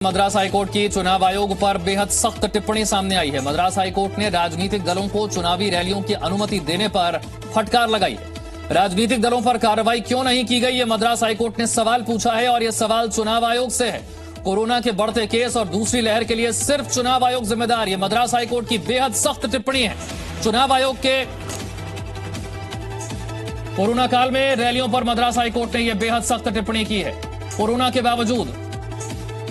Madras high court की चुनाव आयोग पर बेहद सख्त टिप्पणी सामने आई है। मद्रास हाईकोर्ट ने राजनीतिक दलों को चुनावी रैलियों की अनुमति देने पर फटकार लगाई है। राजनीतिक दलों पर कार्रवाई क्यों नहीं की गई, ये मद्रास हाईकोर्ट ने सवाल पूछा है और यह सवाल चुनाव आयोग से है। कोरोना के बढ़ते केस और दूसरी लहर के लिए सिर्फ चुनाव आयोग जिम्मेदार, ये मद्रास हाईकोर्ट की बेहद सख्त टिप्पणी है। चुनाव आयोग के कोरोना काल में रैलियों पर मद्रास हाईकोर्ट ने यह बेहद सख्त टिप्पणी की है। कोरोना के बावजूद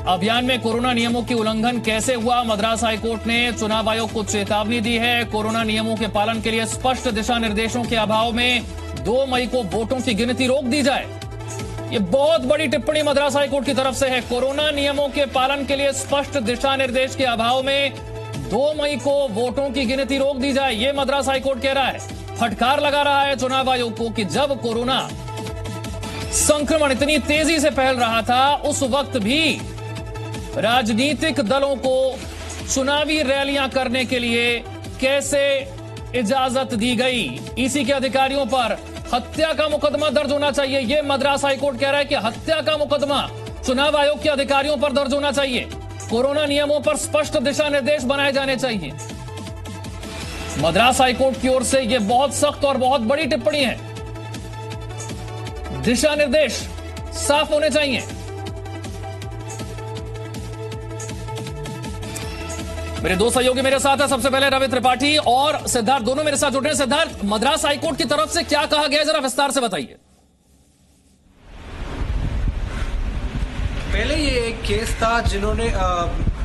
अभियान में कोरोना नियमों की उल्लंघन कैसे हुआ, मद्रास हाईकोर्ट ने चुनाव आयोग को चेतावनी दी है। कोरोना नियमों के पालन के लिए स्पष्ट दिशा निर्देशों के अभाव में 2 मई को वोटों की गिनती रोक दी जाए। ये बहुत बड़ी टिप्पणी मद्रास हाईकोर्ट की तरफ से है। कोरोना नियमों के पालन के लिए स्पष्ट दिशा निर्देश के अभाव में 2 मई को वोटों की गिनती रोक दी जाए, ये मद्रास हाईकोर्ट कह रहा है। फटकार लगा रहा है चुनाव आयोग को कि जब कोरोना संक्रमण इतनी तेजी से फैल रहा था, उस वक्त भी राजनीतिक दलों को चुनावी रैलियां करने के लिए कैसे इजाजत दी गई। ईसी के अधिकारियों पर हत्या का मुकदमा दर्ज होना चाहिए, यह मद्रास हाईकोर्ट कह रहा है कि हत्या का मुकदमा चुनाव आयोग के अधिकारियों पर दर्ज होना चाहिए। कोरोना नियमों पर स्पष्ट दिशा निर्देश बनाए जाने चाहिए। मद्रास हाईकोर्ट की ओर से यह बहुत सख्त और बहुत बड़ी टिप्पणी है। दिशा निर्देश साफ होने चाहिए। मेरे 2 सहयोगी मेरे साथ है। सबसे पहले रवि त्रिपाठी और सिद्धार्थ दोनों मेरे साथ जुड़ रहे हैं। सिद्धार्थ, मद्रास हाईकोर्ट की तरफ से क्या कहा गया है, जरा विस्तार से बताइए। पहले ये एक केस था जिन्होंने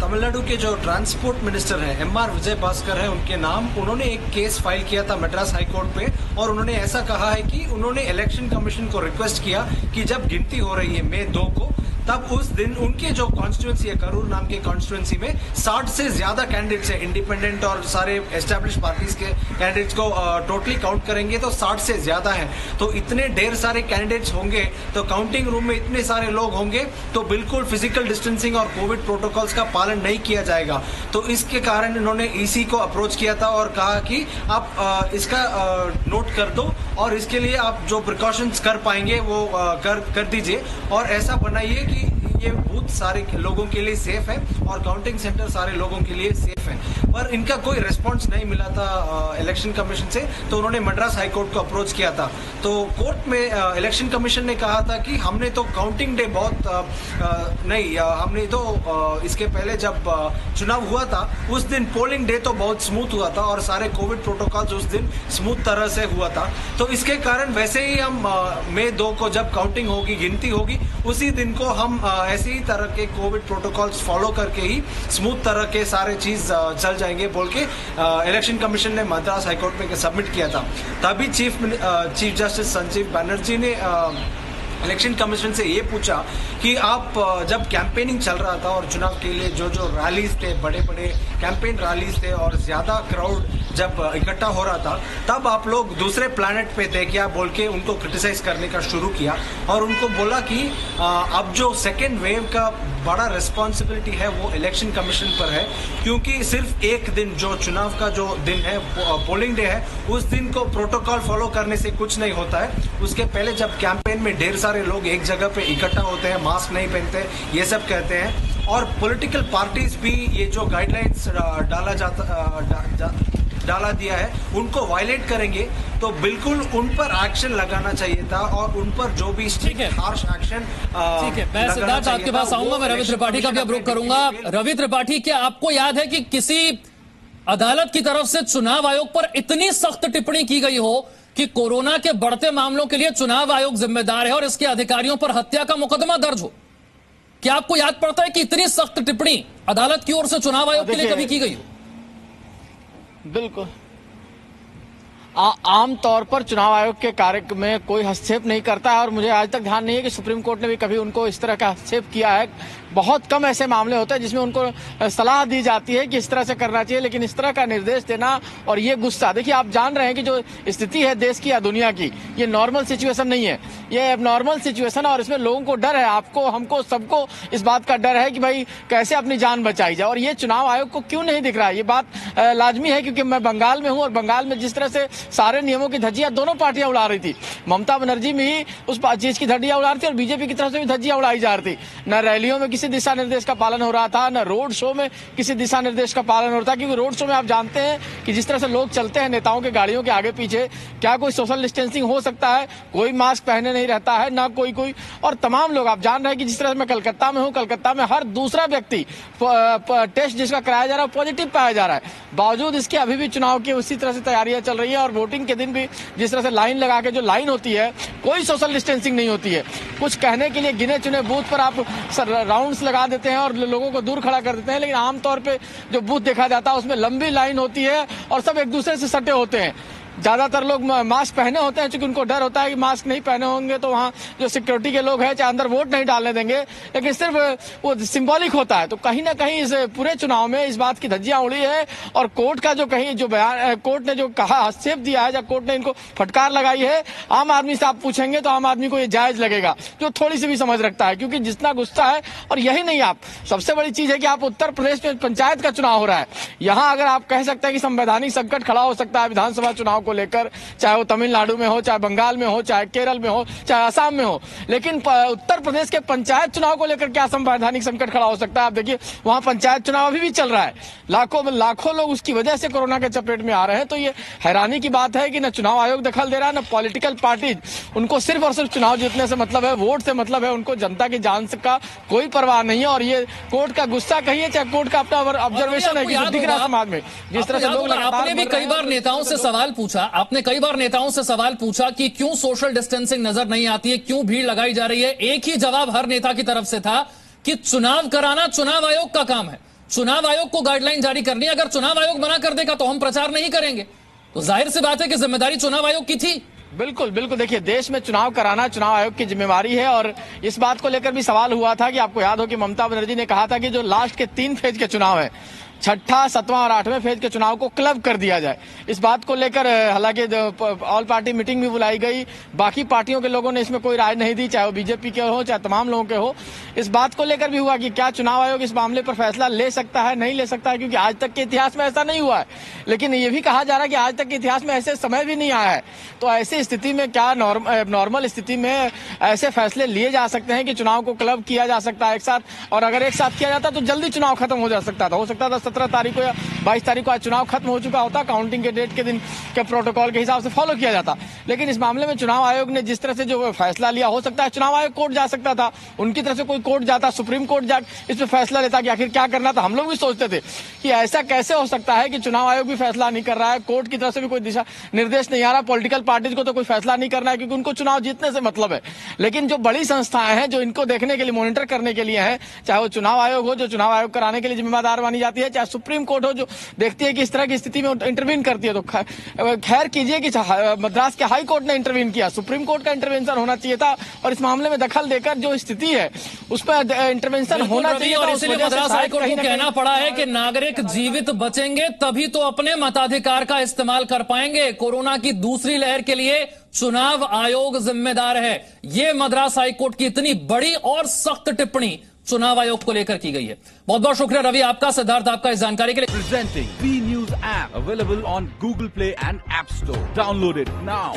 तमिलनाडु के जो ट्रांसपोर्ट मिनिस्टर हैं एमआर विजय भास्कर है, उनके नाम, उन्होंने एक केस फाइल किया था मद्रास हाईकोर्ट पे और उन्होंने ऐसा कहा है कि उन्होंने इलेक्शन कमीशन को रिक्वेस्ट किया कि जब गिनती हो रही है मई 2 को, तब उस दिन उनके जो कॉन्स्टिट्यूंसी है करूर नाम के कॉन्स्टिट्यूंसी में 60 से ज्यादा कैंडिडेट्स है, इंडिपेंडेंट और सारे एस्टेब्लिश पार्टीज के कैंडिडेट्स को टोटली काउंट करेंगे तो 60 से ज्यादा है। तो इतने ढेर सारे कैंडिडेट्स होंगे तो काउंटिंग रूम में इतने सारे लोग होंगे तो बिल्कुल फिजिकल डिस्टेंसिंग और कोविड प्रोटोकॉल्स का पालन नहीं किया जाएगा। तो इसके कारण इन्होंने ईसी को अप्रोच किया था और कहा कि आप इसका नोट कर दो और इसके लिए आप जो प्रिकॉशंस कर पाएंगे वो कर दीजिए और ऐसा बनाइए कि ये बूथ सारे लोगों के लिए सेफ है और काउंटिंग सेंटर सारे लोगों के लिए सेफ है। पर इनका कोई रिस्पांस नहीं मिला था इलेक्शन कमीशन से, तो उन्होंने मद्रास हाईकोर्ट को अप्रोच किया था। तो कोर्ट में इलेक्शन कमीशन ने कहा था कि हमने तो काउंटिंग डे हमने तो इसके पहले जब चुनाव हुआ था उस दिन पोलिंग डे तो बहुत स्मूथ हुआ था और सारे कोविड प्रोटोकॉल्स उस दिन स्मूथ तरह से हुआ था। तो इसके कारण वैसे ही हम मई 2 को जब काउंटिंग होगी, गिनती होगी, उसी दिन को हम ऐसे ही तरह के कोविड प्रोटोकॉल्स फॉलो करके ही स्मूथ तरह के सारे चीज चल जाएंगे बोल के इलेक्शन कमीशन ने मद्रास हाईकोर्ट में सबमिट किया था। तभी चीफ जस्टिस संजीव बनर्जी ने इलेक्शन कमीशन से ये पूछा कि आप जब कैंपेनिंग चल रहा था और चुनाव के लिए जो रैलीज थे, बड़े बड़े कैंपेन रैलीज थे और ज्यादा क्राउड जब इकट्ठा हो रहा था, तब आप लोग दूसरे प्लैनेट पे थे क्या बोल के उनको क्रिटिसाइज करने का शुरू किया और उनको बोला कि अब जो सेकेंड वेव का बड़ा रिस्पॉन्सिबिलिटी है वो इलेक्शन कमीशन पर है, क्योंकि सिर्फ एक दिन जो चुनाव का जो दिन है पोलिंग डे है, उस दिन को प्रोटोकॉल फॉलो करने से कुछ नहीं होता है। उसके पहले जब कैंपेन में ढेर सारे लोग एक जगह पे इकट्ठा होते हैं, मास्क नहीं पहनते, ये सब कहते हैं और पॉलिटिकल पार्टीज भी ये जो गाइडलाइंस डाला दिया है उनको वायलेट करेंगे, तो बिल्कुल उन पर एक्शन लगाना चाहिए था और उन पर जो भी हार्श एक्शन। ठीक है, मैं सिद्धार्थ आपके पास आऊंगा, मैं रवि त्रिपाठी का भी अब रुख करूंगा। रवि त्रिपाठी, क्या आपको याद है कि किसी अदालत की तरफ से चुनाव आयोग पर इतनी सख्त टिप्पणी की गई हो कि कोरोना के बढ़ते मामलों के लिए चुनाव आयोग जिम्मेदार है और इसके अधिकारियों पर हत्या का मुकदमा दर्ज हो? क्या आपको याद पड़ता है कि इतनी सख्त टिप्पणी अदालत की ओर से चुनाव आयोग के लिए कभी की गई हो? बिल्कुल, आम तौर पर चुनाव आयोग के कार्य में कोई हस्तक्षेप नहीं करता है और मुझे आज तक ध्यान नहीं है कि सुप्रीम कोर्ट ने भी कभी उनको इस तरह का हस्तक्षेप किया है। बहुत कम ऐसे मामले होते हैं जिसमें उनको सलाह दी जाती है कि इस तरह से करना चाहिए, लेकिन इस तरह का निर्देश देना और ये गुस्सा, देखिए आप जान रहे हैं कि जो स्थिति है देश की या दुनिया की, ये नॉर्मल सिचुएशन नहीं है, ये एबनॉर्मल सिचुएशन है और इसमें लोगों को डर है, आपको, हमको, सबको इस बात का डर है कि भाई कैसे अपनी जान बचाई जाए। और ये चुनाव आयोग को क्यों नहीं दिख रहा है, ये बात लाजमी है, क्योंकि मैं बंगाल में हूँ और बंगाल में जिस तरह से सारे नियमों की धज्जियां दोनों पार्टियां उड़ा रही थी। ममता बनर्जी भी उस चीज की धज्जियां उड़ा रही थी और बीजेपी की तरफ से भी धज्जियां उड़ाई जा रही थी। न रैलियों में किसी दिशा निर्देश का पालन हो रहा था, न रोड शो में किसी दिशा निर्देश का पालन हो रहा था, क्योंकि रोड शो में आप जानते हैं कि जिस तरह से लोग चलते हैं नेताओं के गाड़ियों के आगे पीछे, क्या कोई सोशल डिस्टेंसिंग हो सकता है? कोई मास्क पहने नहीं रहता है, ना कोई और तमाम लोग आप जान रहे हैं कि जिस तरह से मैं कलकत्ता में हूं, कलकत्ता में हर दूसरा व्यक्ति टेस्ट जिसका कराया जा रहा है पॉजिटिव पाया जा रहा है। बावजूद इसके अभी भी चुनाव की उसी तरह से तैयारियां चल रही है और वोटिंग के दिन भी जिस तरह से लाइन लगा के जो लाइन होती है, कोई सोशल डिस्टेंसिंग नहीं होती है। कुछ कहने के लिए गिने चुने बूथ पर आप राउंड्स लगा देते हैं और लोगों को दूर खड़ा कर देते हैं, लेकिन आमतौर पे जो बूथ देखा जाता है उसमें लंबी लाइन होती है और सब एक दूसरे से सटे होते हैं। ज्यादातर लोग मास्क पहने होते हैं, क्योंकि उनको डर होता है कि मास्क नहीं पहने होंगे तो वहाँ जो सिक्योरिटी के लोग हैं चाहे अंदर वोट नहीं डालने देंगे, लेकिन सिर्फ वो सिंबॉलिक होता है। तो कहीं ना कहीं इस पूरे चुनाव में इस बात की धज्जियां उड़ी है और कोर्ट का जो कहीं जो बयान कोर्ट ने जो कहा, हस्तक्षेप दिया है, जब कोर्ट ने इनको फटकार लगाई है, आम आदमी से आप पूछेंगे तो आम आदमी को ये जायज लगेगा जो थोड़ी सी भी समझ रखता है, क्योंकि जितना गुस्सा है। और यही नहीं, आप सबसे बड़ी चीज है कि आप उत्तर प्रदेश में पंचायत का चुनाव हो रहा है, यहाँ अगर आप कह सकते हैं कि संवैधानिक संकट खड़ा हो सकता है विधानसभा चुनाव को लेकर, चाहे वो तमिलनाडु में हो, चाहे बंगाल में हो, चाहे केरल में हो, चाहे असम में हो, लेकिन उत्तर प्रदेश के पंचायत चुनाव को लेकर क्या संवैधानिक संकट खड़ा हो सकता है? आप देखिए वहां पंचायत चुनाव अभी भी चल रहा है, लाखों लोग उसकी वजह से कोरोना के चपेट में आ रहे हैं। तो ये हैरानी की बात है कि न चुनाव आयोग दखल दे रहा है, न पॉलिटिकल पार्टी, उनको सिर्फ और सिर्फ चुनाव जीतने से मतलब है, वोट से मतलब है, उनको जनता की जान का कोई परवाह नहीं है। और ये कोर्ट का गुस्सा कहिए चाहे कोर्ट का अपना ऑब्जर्वेशन है कि दिख रहा है समाज में जिस तरह से लोग। आपने भी कई बार नेताओं से सवाल पूछा, आपने कई बार नेताओं से सवाल पूछा कि क्यों सोशल डिस्टेंसिंग नजर नहीं आती है, क्यों भीड़ लगाई जा रही है। एक ही जवाब हर नेता की तरफ से था कि चुनाव कराना चुनाव आयोग का काम है, चुनाव आयोग को गाइडलाइन जारी करनी है, अगर चुनाव आयोग मना कर देगा तो हम प्रचार नहीं करेंगे। तो जाहिर सी बात है कि जिम्मेदारी चुनाव आयोग की थी। बिल्कुल बिल्कुल, देखिए देश में चुनाव कराना चुनाव आयोग की जिम्मेवारी है और इस बात को लेकर भी सवाल हुआ था कि आपको याद हो कि ममता बनर्जी ने कहा था कि जो लास्ट के 3 फेज के चुनाव है, 6ठा, 7वां और 8वें फेज के चुनाव को क्लब कर दिया जाए। इस बात को लेकर हालांकि ऑल पार्टी मीटिंग भी बुलाई गई, बाकी पार्टियों के लोगों ने इसमें कोई राय नहीं दी, चाहे वो बीजेपी के हो चाहे तमाम लोगों के हो। इस बात को लेकर भी हुआ कि क्या चुनाव आयोग इस मामले पर फैसला ले सकता है, नहीं ले सकता है, क्योंकि आज तक के इतिहास में ऐसा नहीं हुआ है। लेकिन ये भी कहा जा रहा है कि आज तक के इतिहास में ऐसे समय भी नहीं आया है। तो ऐसी स्थिति में क्या नॉर्मल स्थिति में ऐसे फैसले लिए जा सकते हैं कि चुनाव को क्लब किया जा सकता है एक साथ, और अगर एक साथ किया जाता तो जल्दी चुनाव खत्म हो जा सकता था। हो सकता था 17 तारीख को या 22 तारीख को आज चुनाव खत्म हो चुका होता, काउंटिंग के डेट के दिन के प्रोटोकॉल के हिसाब से फॉलो किया जाता। लेकिन इस मामले में चुनाव आयोग ने जिस तरह से जो फैसला लिया, हो सकता है चुनाव आयोग कोर्ट जा सकता था, उनकी तरफ से कोई कोर्ट जाता, सुप्रीम कोर्ट जा इस पर फैसला लेता कि आखिर क्या करना था। हम लोग भी सोचते थे कि ऐसा कैसे हो सकता है कि चुनाव आयोग भी फैसला नहीं कर रहा है, कोर्ट की तरफ से भी कोई दिशा निर्देश नहीं आ रहा, पॉलिटिकल पार्टीज को तो कोई फैसला नहीं करना है क्योंकि उनको चुनाव जीतने से मतलब है। लेकिन जो बड़ी संस्थाएं हैं जो इनको देखने के लिए, मॉनिटर करने के लिए हैं, चाहे वो चुनाव आयोग हो जो चुनाव आयोग कराने के लिए जिम्मेदार मानी जाती है, चाहे सुप्रीम कोर्ट हो जो देखती है कि इस तरह की स्थिति में इंटरवीन करती है, तो खैर कीजिए कि मद्रास के हाई कोर्ट ने इंटरवीन किया, सुप्रीम कोर्ट का इंटरवेंशन होना चाहिए था और इस मामले में दखल देकर जो स्थिति है उस पर इंटरवेंशन होना चाहिए। और इसलिए मद्रास हाई कोर्ट को कहना पड़ा है कि नागरिक जीवित बचेंगे तभी तो अपने मताधिकार का इस्तेमाल कर पाएंगे। कोरोना की दूसरी लहर के लिए चुनाव आयोग जिम्मेदार है। यह मद्रास हाई कोर्ट की इतनी बड़ी और सख्त टिप्पणी चुनाव आयोग को लेकर की गई है। बहुत बहुत शुक्रिया रवि आपका, सिद्धार्थ आपका इस जानकारी के लिए। Presenting B News app available on Google Play and App Store. Download it now.